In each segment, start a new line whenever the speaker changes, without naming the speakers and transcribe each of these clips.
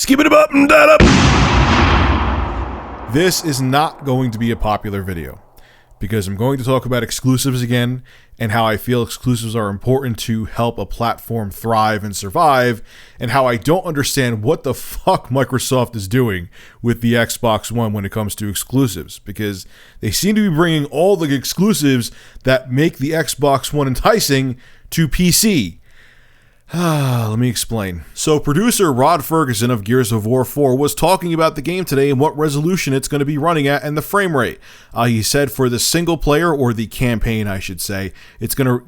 Skip it up and that up. This is not going to be a popular video because I'm going to talk about exclusives again and how I feel exclusives are important to help a platform thrive and survive, and how I don't understand what the fuck Microsoft is doing with the Xbox One when it comes to exclusives, because they seem to be bringing all the exclusives that make the Xbox One enticing to PC. Let me explain. So producer Rod Ferguson of Gears of War 4 was talking about the game today and what resolution it's going to be running at and the frame rate. He said for the single player, or the campaign I should say,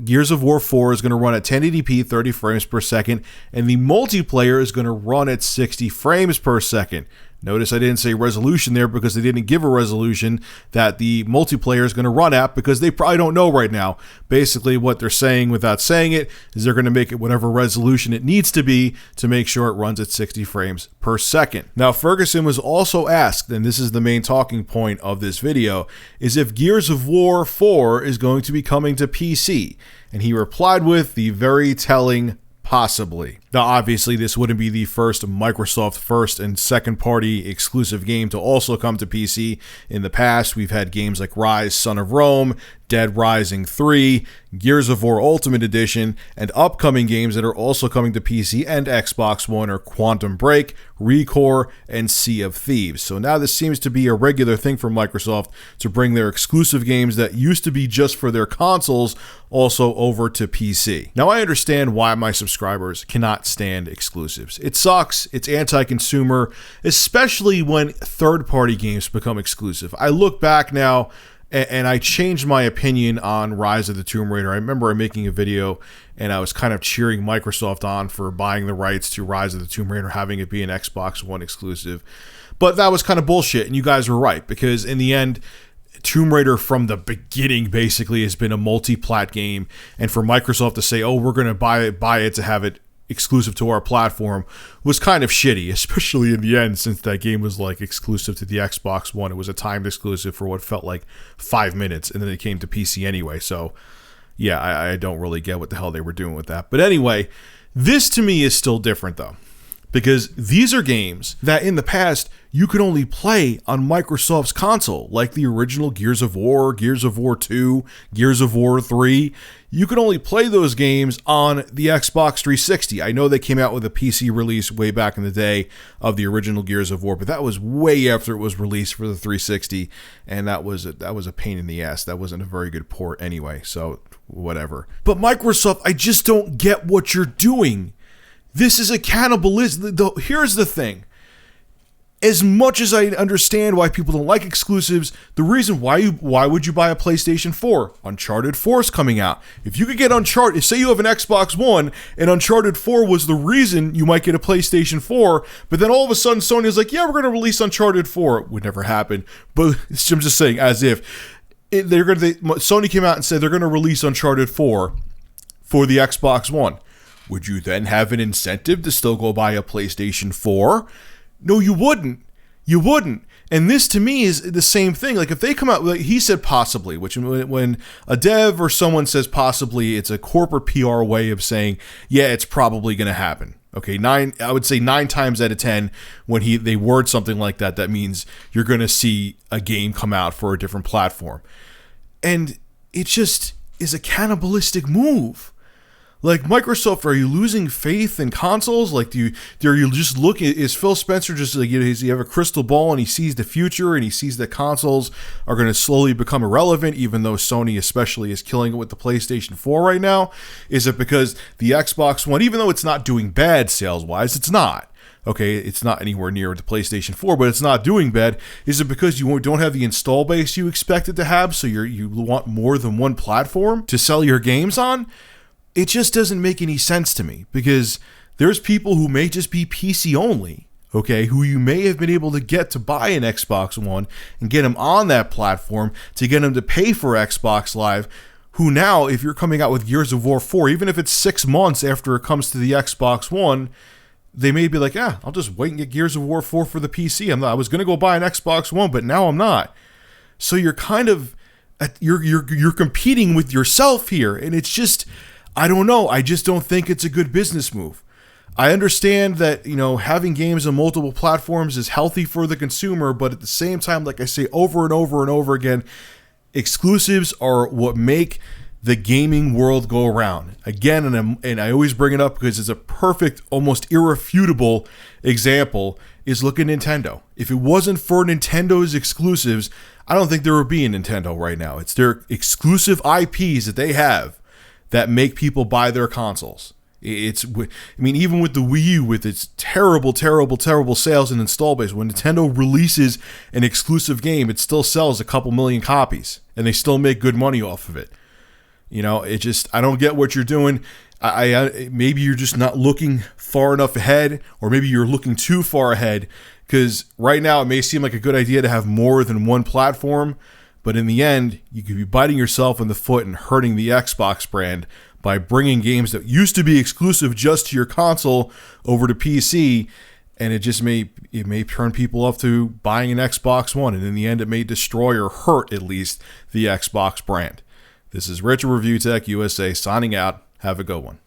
Gears of War 4 is going to run at 1080p 30 frames per second, and the multiplayer is going to run at 60 frames per second. Notice I didn't say resolution there because they didn't give a resolution that the multiplayer is going to run at, because they probably don't know right now. Basically, what they're saying without saying it is they're going to make it whatever resolution it needs to be to make sure it runs at 60 frames per second. Now, Ferguson was also asked, and this is the main talking point of this video, is if Gears of War 4 is going to be coming to PC. And he replied with the very telling possibly. Now, obviously, this wouldn't be the first Microsoft first and second party exclusive game to also come to PC. In the past, we've had games like Rise, Son of Rome, Dead Rising 3, Gears of War Ultimate Edition, and upcoming games that are also coming to PC and Xbox One are Quantum Break, ReCore, and Sea of Thieves. So now this seems to be a regular thing for Microsoft to bring their exclusive games that used to be just for their consoles also over to PC. Now, I understand why my subscribers cannot stand exclusives. It sucks. It's anti-consumer, especially when third-party games become exclusive. I look back now and I changed my opinion on Rise of the Tomb Raider. I remember making a video and I was kind of cheering Microsoft on for buying the rights to Rise of the Tomb Raider, having it be an Xbox One exclusive. But that was kind of bullshit, and you guys were right, because in the end, Tomb Raider from the beginning basically has been a multi-plat game, and for Microsoft to say, oh, we're going to buy it to have it exclusive to our platform was kind of shitty, especially in the end, since that game was like exclusive to the Xbox One. It was a timed exclusive for what felt like 5 minutes, and then it came to PC anyway. So yeah, I don't really get what the hell they were doing with that. But anyway, this to me is still different though, because these are games that in the past you could only play on Microsoft's console, like the original Gears of War, Gears of War 2, Gears of War 3. You could only play those games on the Xbox 360. I know they came out with a PC release way back in the day of the original Gears of War, but that was way after it was released for the 360, and that was a pain in the ass. That wasn't a very good port anyway, so whatever. But Microsoft, I just don't get what you're doing. This is a cannibalism. Here's the thing. As much as I understand why people don't like exclusives, the reason why would you buy a PlayStation 4? Uncharted 4 is coming out. If you could get Uncharted, say you have an Xbox One and Uncharted 4 was the reason you might get a PlayStation 4, but then all of a sudden Sony is like, yeah, we're going to release Uncharted 4. It would never happen. But I'm just saying, as if Sony came out and said they're going to release Uncharted 4 for the Xbox One. Would you then have an incentive to still go buy a PlayStation 4? No, you wouldn't. You wouldn't. And this to me is the same thing. Like if they come out, like he said possibly, which when a dev or someone says possibly, it's a corporate PR way of saying, yeah, it's probably going to happen. Okay, I would say 9 times out of 10 when they word something like that, that means you're going to see a game come out for a different platform. And it just is a cannibalistic move. Like, Microsoft, are you losing faith in consoles? Like, are you just looking, is Phil Spencer just like, does he have a crystal ball and he sees the future and he sees that consoles are going to slowly become irrelevant, even though Sony especially is killing it with the PlayStation 4 right now? Is it because the Xbox One, even though it's not doing bad sales-wise, it's not. Okay, it's not anywhere near the PlayStation 4, but it's not doing bad. Is it because you don't have the install base you expected to have, so you want more than one platform to sell your games on? It just doesn't make any sense to me, because there's people who may just be PC only, okay, who you may have been able to get to buy an Xbox One and get them on that platform to get them to pay for Xbox Live, who now, if you're coming out with Gears of War 4, even if it's 6 months after it comes to the Xbox One, they may be like, I'll just wait and get Gears of War 4 for the PC. I was going to go buy an Xbox One, but now I'm not. So you're kind of, you're competing with yourself here, and it's just, I don't know. I just don't think it's a good business move. I understand that, having games on multiple platforms is healthy for the consumer, but at the same time, like I say over and over and over again, exclusives are what make the gaming world go around. Again, and I always bring it up because it's a perfect, almost irrefutable example, is look at Nintendo. If it wasn't for Nintendo's exclusives, I don't think there would be a Nintendo right now. It's their exclusive IPs that they have that make people buy their consoles. Even with the Wii U, with its terrible, terrible, terrible sales and install base, when Nintendo releases an exclusive game, it still sells a couple million copies, and they still make good money off of it. I don't get what you're doing. Maybe you're just not looking far enough ahead, or maybe you're looking too far ahead, because right now it may seem like a good idea to have more than one platform, but in the end, you could be biting yourself in the foot and hurting the Xbox brand by bringing games that used to be exclusive just to your console over to PC, and it may turn people off to buying an Xbox One, and in the end it may destroy or hurt at least the Xbox brand. This is Rich of Review Tech USA signing out. Have a good one.